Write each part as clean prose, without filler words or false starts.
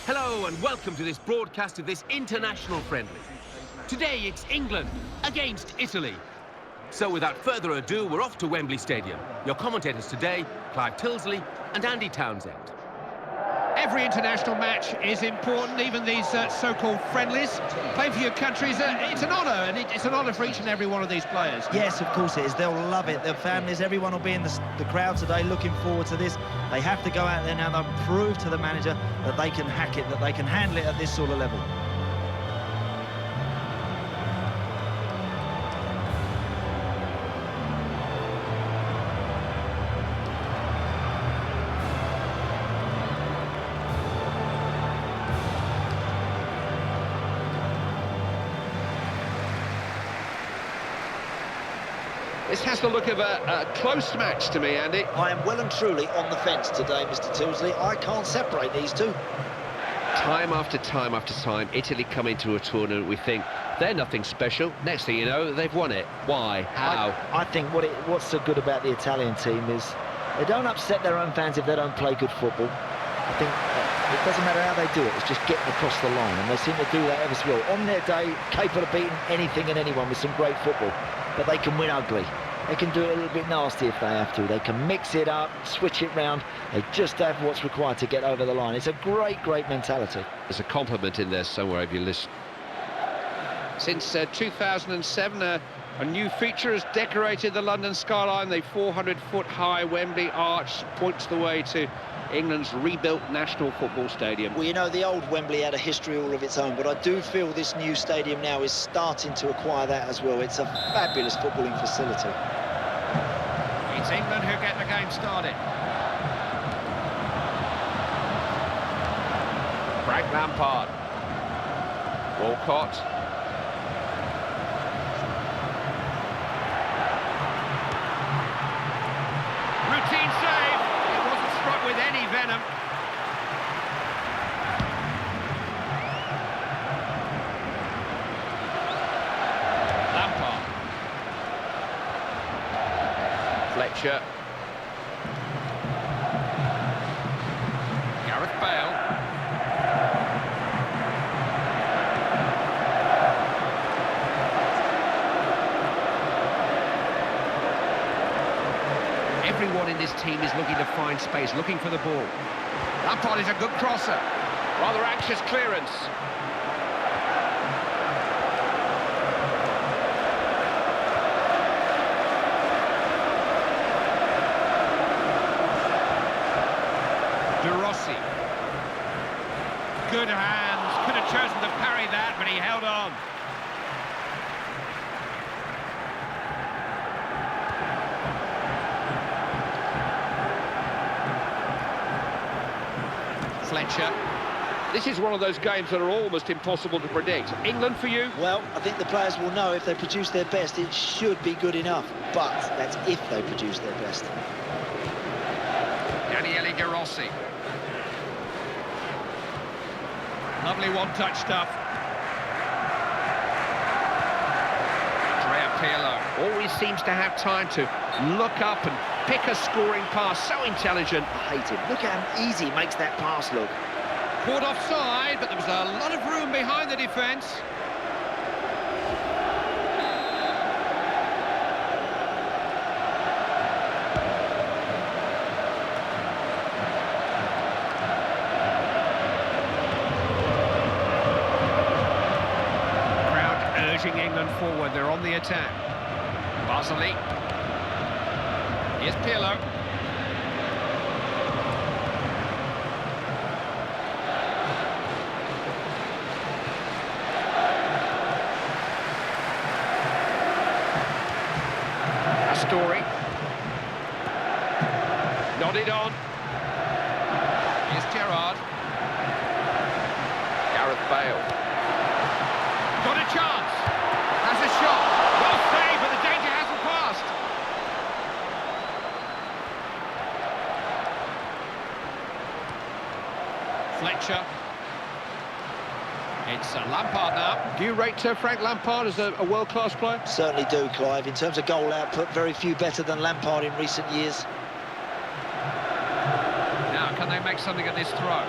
Hello and welcome to this broadcast of this international friendly. Today it's England against Italy. So without further ado, we're off to Wembley Stadium. Your commentators today, Clive Tilsley and Andy Townsend. Every international match is important, even these so-called friendlies. Playing for your country, it's an honour, and it's an honour for each and every one of these players. Yes, of course it is. They'll love it. Their families, everyone will be in the crowd today looking forward to this. They have to go out there now and prove to the manager that they can hack it, that they can handle it at this sort of level. This has the look of a close match to me, Andy. I am well and truly on the fence today, Mr. Tilsley. I can't separate these two. Time after time after time, Italy come into a tournament, we think they're nothing special. Next thing you know, they've won it. Why? How? I think what's so good about the Italian team is they don't upset their own fans if they don't play good football. I think it doesn't matter how they do it, it's just getting across the line, and they seem to do that ever so well. On their day, capable of beating anything and anyone with some great football, but they can win ugly. They can do it a little bit nasty if they have to. They can mix it up, switch it round. They just have what's required to get over the line. It's a great, great mentality. There's a compliment in there somewhere if you listen. Since 2007, a new feature has decorated the London skyline. The 400-foot-high Wembley Arch points the way to England's rebuilt National Football Stadium. Well, you know, the old Wembley had a history all of its own, but I do feel this new stadium now is starting to acquire that as well. It's a fabulous footballing facility. It's England who get the game started. Frank Lampard. Walcott. Routine save. It wasn't struck with any venom. Lampard. Fletcher. Gareth Bale. Everyone in this team is looking to find space, looking for the ball. Lampard is a good crosser. Rather anxious clearance. De Rossi. Good hands. Could have chosen to parry that, but he held on. Fletcher. This is one of those games that are almost impossible to predict. England for you? Well, I think the players will know if they produce their best, it should be good enough. But that's if they produce their best. Daniele De Rossi. Lovely one-touch stuff. Andrea Pirlo. Always seems to have time to look up and pick a scoring pass. So intelligent. I hate it. Look how easy he makes that pass look. Caught offside, but there was a lot of room behind the defence. Crowd urging England forward. They're on the attack. Basile. Here's Pirlo. Story. Nodded on. Here's Gerrard. Gareth Bale. Got a chance. Has a shot. Well saved, but the danger hasn't passed. Fletcher. It's Lampard now. Do you rate Frank Lampard as a world-class player? Certainly do, Clive. In terms of goal output, very few better than Lampard in recent years. Now, can they make something of this throw?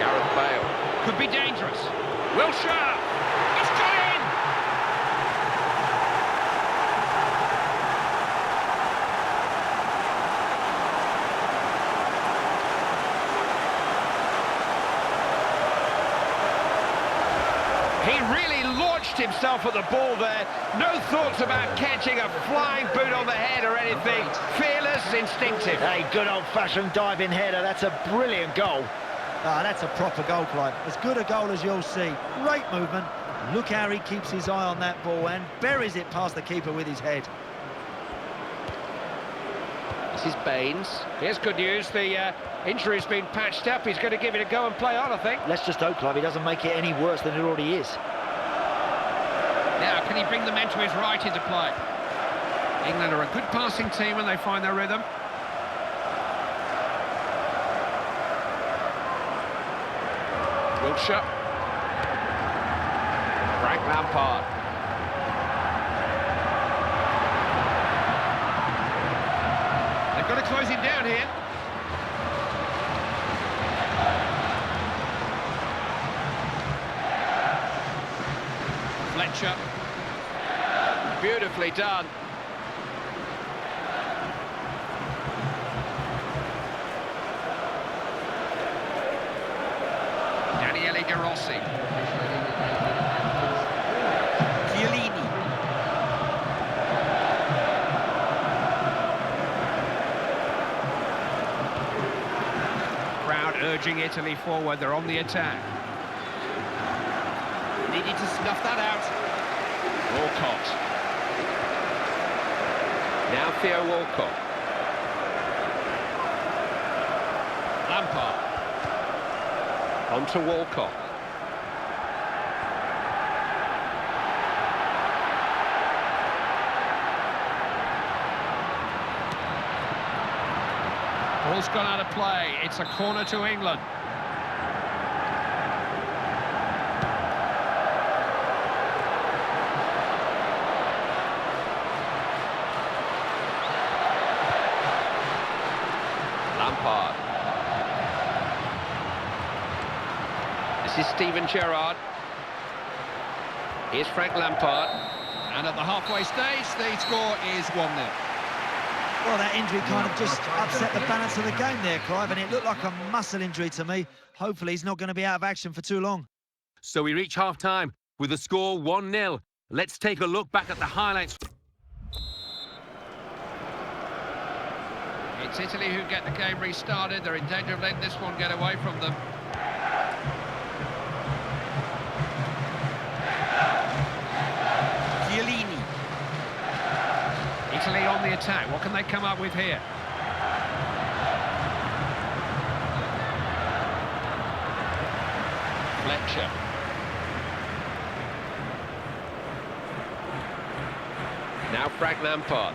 Gareth Bale. Could be dangerous. Wilshere! It's got in! He really launched himself at the ball there. No thoughts about catching a flying boot on the head or anything. Fearless, instinctive. A good old-fashioned diving header. That's a brilliant goal. Ah, that's a proper goal, Clive. As good a goal as you'll see. Great movement. Look how he keeps his eye on that ball and buries it past the keeper with his head. This is Baines. Here's good news. The injury's been patched up. He's going to give it a go and play on, I think. Let's just hope, Clive, he doesn't make it any worse than it already is. Now, can he bring the men to his right into play? England are a good passing team when they find their rhythm. Wilshere. Frank Lampard. They've got to close him down here. Fletcher. Beautifully done. Daniele De Rossi. Chiellini. Crowd urging Italy forward. They're on the attack. Needed to snuff that out. Walcott. Now Theo Walcott. Lampard. On to Walcott. Ball's gone out of play. It's a corner to England. Lampard. This is Steven Gerrard. Here's Frank Lampard. And at the halfway stage, the score is 1-0. Well, that injury kind of just upset the balance of the game there, Clive, and it looked like a muscle injury to me. Hopefully he's not going to be out of action for too long. So we reach half-time with the score 1-0. Let's take a look back at the highlights. It's Italy who get the game restarted. They're in danger of letting this one get away from them. Chiellini. Italy on the attack. What can they come up with here? Fletcher. Now Frank Lampard.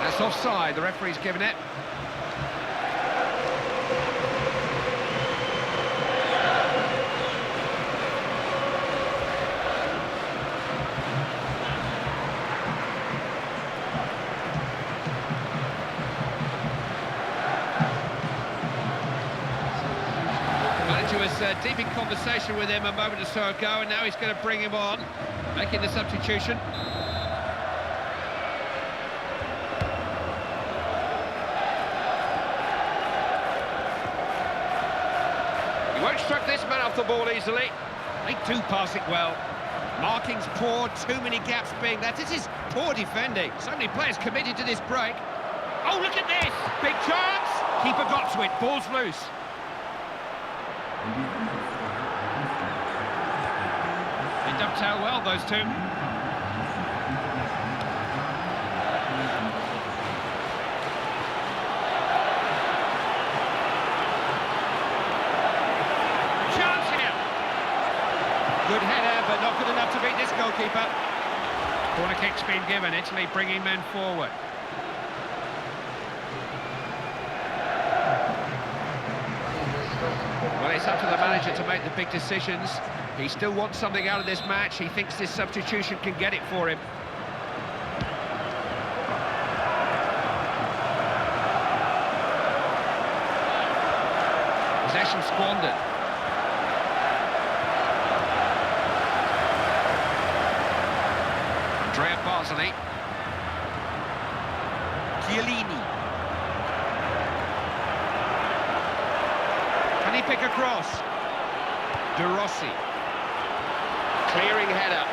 That's offside. The referee's given it. Was deep in conversation with him a moment or so ago, and now he's going to bring him on, making the substitution. He won't struck this man off the ball easily. They do pass it well. Marking's poor, too many gaps being left. This is poor defending. So many players committed to this break. Oh, look at this! Big chance! Keeper got to it, ball's loose. They dovetail well, those two. Chance here. Good header, but not good enough to beat this goalkeeper. Corner kick's been given. Italy bringing men forward. it's up to the manager to make the big decisions. He still wants something out of this match. He thinks this substitution can get it for him. Possession squandered. Andrea Barzani. Chiellini. Can he pick a cross? De Rossi. Clearing header.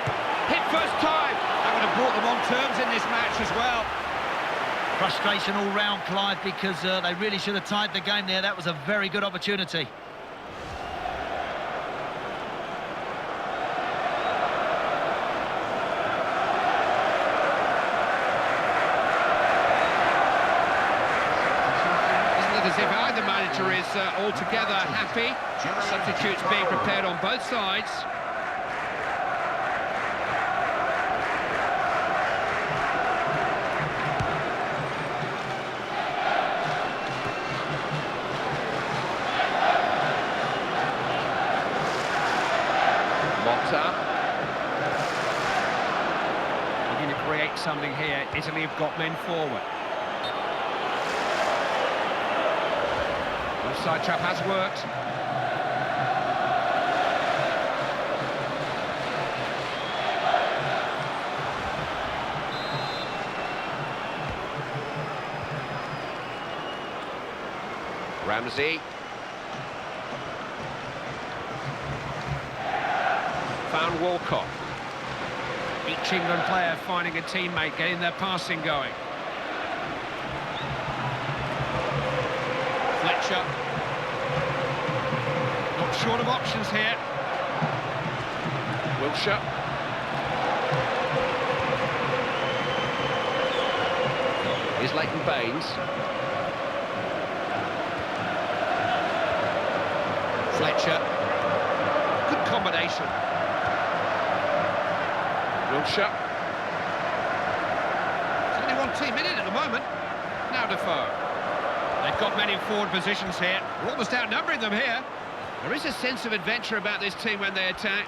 Hit first time. That would have brought them on terms in this match as well. Frustration all round, Clive, because they really should have tied the game there. That was a very good opportunity. As if either manager is altogether happy. Substitutes being prepared on both sides. Motta. Looking to create something here. Italy have got men forward. Side trap has worked. Ramsey. Found Walcott. Each England player finding a teammate, getting their passing going. Fletcher. Not short of options here. Wilshere. Here's Leighton Baines. Fletcher. Good combination. Wilshere. There's only one team in it at the moment. Now Defoe. They've got men in forward positions here. We're almost outnumbering them here. There is a sense of adventure about this team when they attack.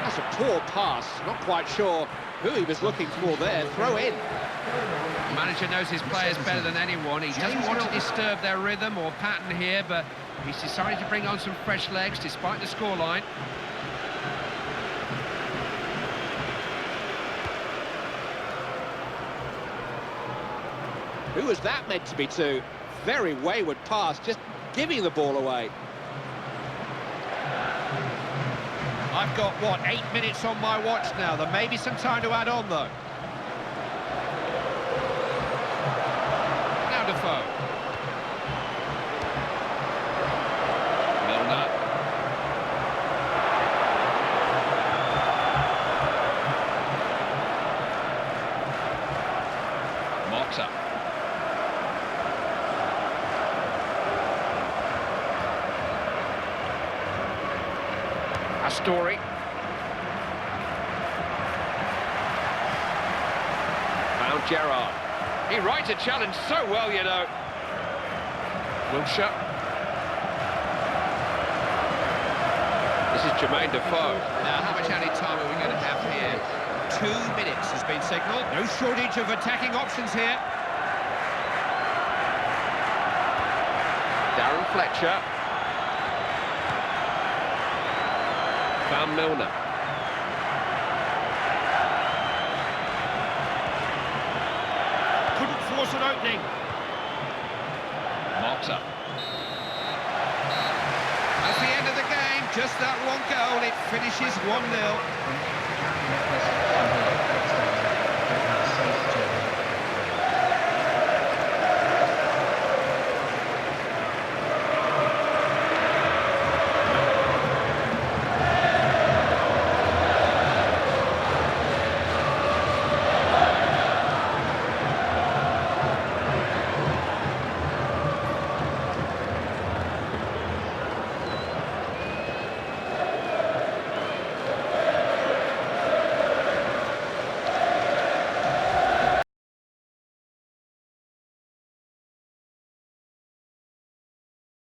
That's a poor pass. Not quite sure who he was looking for there. Throw in. The manager knows his players better than anyone. He doesn't want to disturb their rhythm or pattern here, but he's decided to bring on some fresh legs despite the scoreline. Who was that meant to be to? Very wayward pass, just giving the ball away. I've got, what, 8 minutes on my watch now. There may be some time to add on, though. Now Defoe. Milner. Motta. Story. Found Gerrard. He rides a challenge so well, you know. Wilshere. This is Jermaine Defoe. Now, how much added time are we going to have here? 2 minutes has been signalled. No shortage of attacking options here. Darren Fletcher. Found Milner. Couldn't force an opening. Motta. That's the end of the game. Just that one goal. It finishes 1-0.